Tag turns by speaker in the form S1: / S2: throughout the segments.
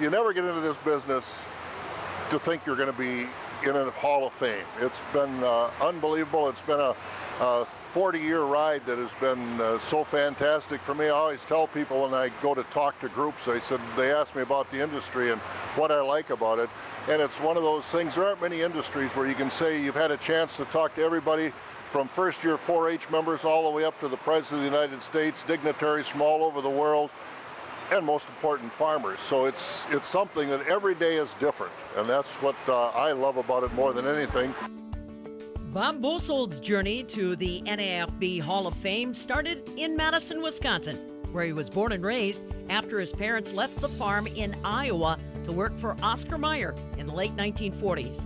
S1: You never get into this business to think you're going to be in a Hall of Fame. It's been unbelievable. It's been a 40-year ride that has been so fantastic for me. I always tell people when I go to talk to groups, they ask me about the industry and what I like about it. And it's one of those things, there aren't many industries where you can say you've had a chance to talk to everybody from first-year 4-H members all the way up to the President of the United States, dignitaries from all over the world, and most important, farmers. So it's something that every day is different, and that's what I love about it more than anything.
S2: Bob Bosold's journey to the NAFB Hall of Fame started in Madison, Wisconsin, where he was born and raised after his parents left the farm in Iowa to work for Oscar Mayer in the late 1940s.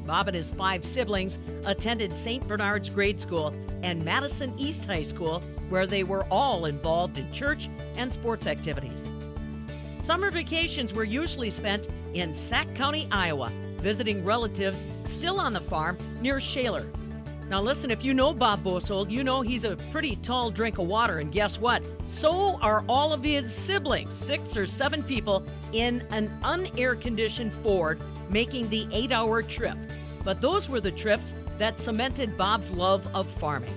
S2: Bob and his 5 siblings attended St. Bernard's Grade School and Madison East High School, where they were all involved in church and sports activities. Summer vacations were usually spent in Sac County, Iowa, visiting relatives still on the farm near Shaler. Now listen, if you know Bob Bosold, you know he's a pretty tall drink of water, and guess what? So are all of his siblings, 6 or 7 people in an unair-conditioned Ford, making the 8-hour trip. But those were the trips that cemented Bob's love of farming.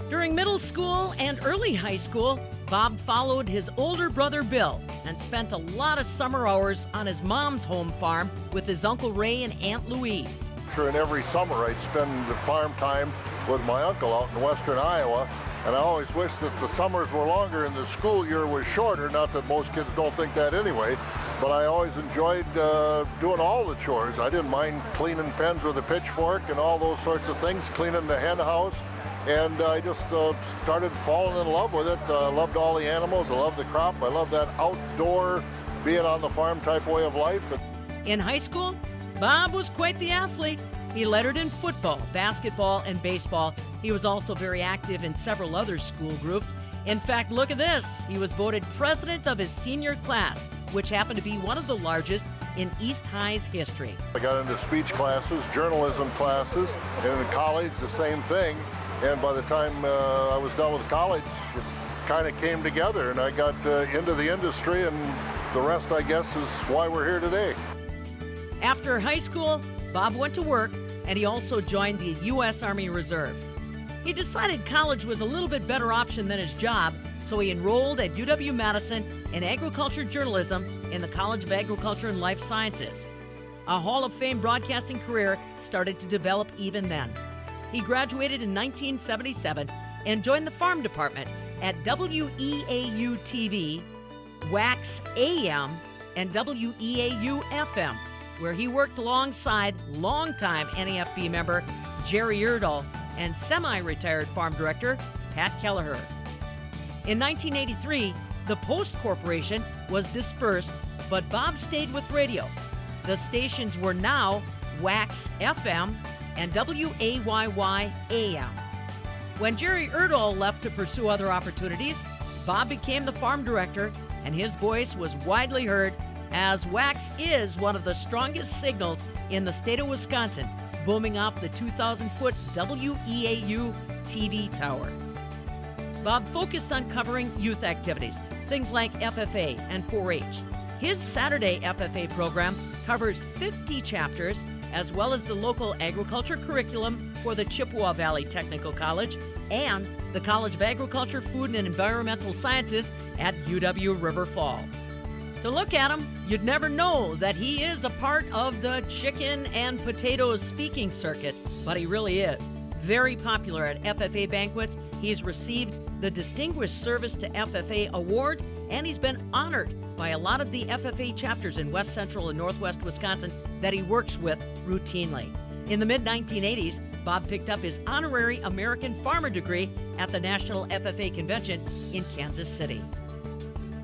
S2: During middle school and early high school, Bob followed his older brother Bill and spent a lot of summer hours on his mom's home farm with his Uncle Ray and Aunt Louise.
S1: And every summer I'd spend the farm time with my uncle out in western Iowa, and I always wish that the summers were longer and the school year was shorter. Not that most kids don't think that anyway, but I always enjoyed doing all the chores. I didn't mind cleaning pens with a pitchfork and all those sorts of things, cleaning the hen house, and I just started falling in love with it. I loved all the animals, I loved the crop, I loved that outdoor, being on the farm type way of life.
S2: In high school, Bob was quite the athlete. He lettered in football, basketball, and baseball. He was also very active in several other school groups. In fact, look at this. He was voted president of his senior class, which happened to be one of the largest in East High's history.
S1: I got into speech classes, journalism classes, and in college the same thing. And by the time I was done with college, it kind of came together, and I got into the industry, and the rest, I guess, is why we're here today.
S2: After high school, Bob went to work, and he also joined the U.S. Army Reserve. He decided college was a little bit better option than his job, so he enrolled at UW-Madison in agriculture journalism in the College of Agriculture and Life Sciences. A Hall of Fame broadcasting career started to develop even then. He graduated in 1977 and joined the farm department at WEAU-TV, WAX AM, and WEAU-FM, where he worked alongside longtime NAFB member Jerry Erdahl and semi-retired farm director Pat Kelleher. In 1983, the Post Corporation was dispersed, but Bob stayed with radio. The stations were now WAX FM and WAYY AM. When Jerry Erdahl left to pursue other opportunities, Bob became the farm director, and his voice was widely heard, as WAX is one of the strongest signals in the state of Wisconsin, booming off the 2,000-foot WEAU TV tower. Bob focused on covering youth activities, things like FFA and 4-H. His Saturday FFA program covers 50 chapters, as well as the local agriculture curriculum for the Chippewa Valley Technical College and the College of Agriculture, Food, and Environmental Sciences at UW River Falls. To look at him, you'd never know that he is a part of the chicken and potatoes speaking circuit, but he really is. Very popular at FFA banquets. He's received the Distinguished Service to FFA Award, and he's been honored by a lot of the FFA chapters in West Central and Northwest Wisconsin that he works with routinely. In the mid-1980s, Bob picked up his honorary American Farmer degree at the National FFA Convention in Kansas City.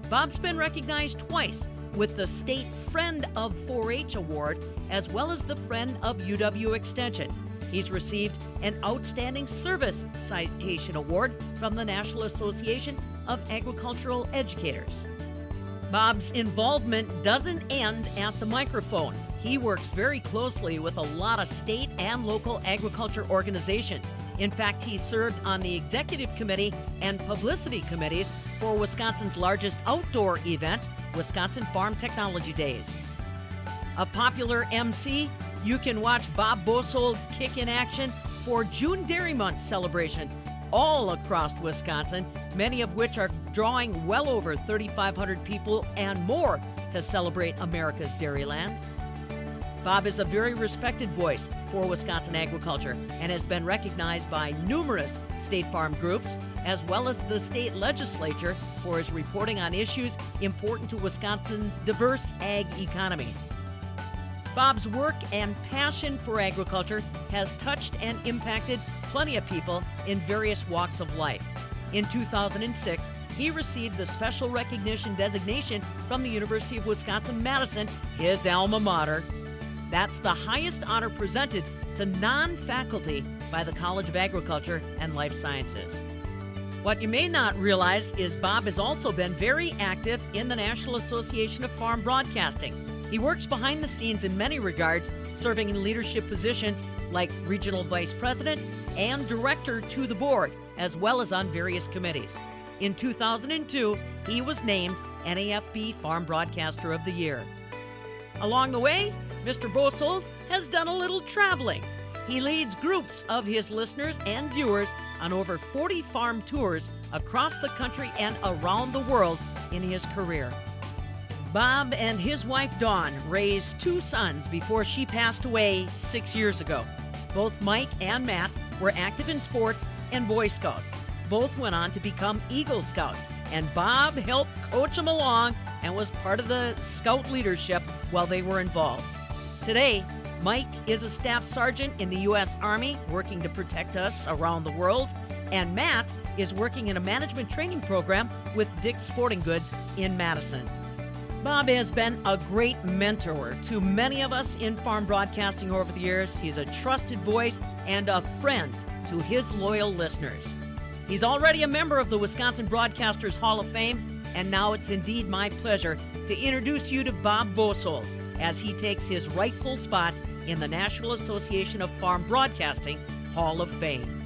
S2: Bob's been recognized twice with the State Friend of 4-H Award, as well as the Friend of UW Extension. He's received an Outstanding Service Citation Award from the National Association of Agricultural Educators. Bob's involvement doesn't end at the microphone. He works very closely with a lot of state and local agriculture organizations. In fact, he served on the executive committee and publicity committees for Wisconsin's largest outdoor event, Wisconsin Farm Technology Days. A popular MC, you can watch Bob Bosold kick in action for June Dairy Month celebrations all across Wisconsin, many of which are drawing well over 3,500 people and more to celebrate America's dairyland. Bob is a very respected voice for Wisconsin agriculture and has been recognized by numerous state farm groups as well as the state legislature for his reporting on issues important to Wisconsin's diverse ag economy. Bob's work and passion for agriculture has touched and impacted plenty of people in various walks of life. In 2006, he received the Special Recognition designation from the University of Wisconsin-Madison, his alma mater. That's the highest honor presented to non-faculty by the College of Agriculture and Life Sciences. What you may not realize is Bob has also been very active in the National Association of Farm Broadcasting. He works behind the scenes in many regards, serving in leadership positions like Regional Vice President and Director to the Board, as well as on various committees. In 2002, he was named NAFB Farm Broadcaster of the Year. Along the way, Mr. Bosold has done a little traveling. He leads groups of his listeners and viewers on over 40 farm tours across the country and around the world in his career. Bob and his wife Dawn raised 2 sons before she passed away 6 years ago. Both Mike and Matt were active in sports and Boy Scouts. Both went on to become Eagle Scouts, and Bob helped coach them along and was part of the Scout leadership while they were involved. Today, Mike is a staff sergeant in the U.S. Army working to protect us around the world, and Matt is working in a management training program with Dick's Sporting Goods in Madison. Bob has been a great mentor to many of us in farm broadcasting over the years. He's a trusted voice and a friend to his loyal listeners. He's already a member of the Wisconsin Broadcasters Hall of Fame, and now it's indeed my pleasure to introduce you to Bob Bosold as he takes his rightful spot in the National Association of Farm Broadcasting Hall of Fame.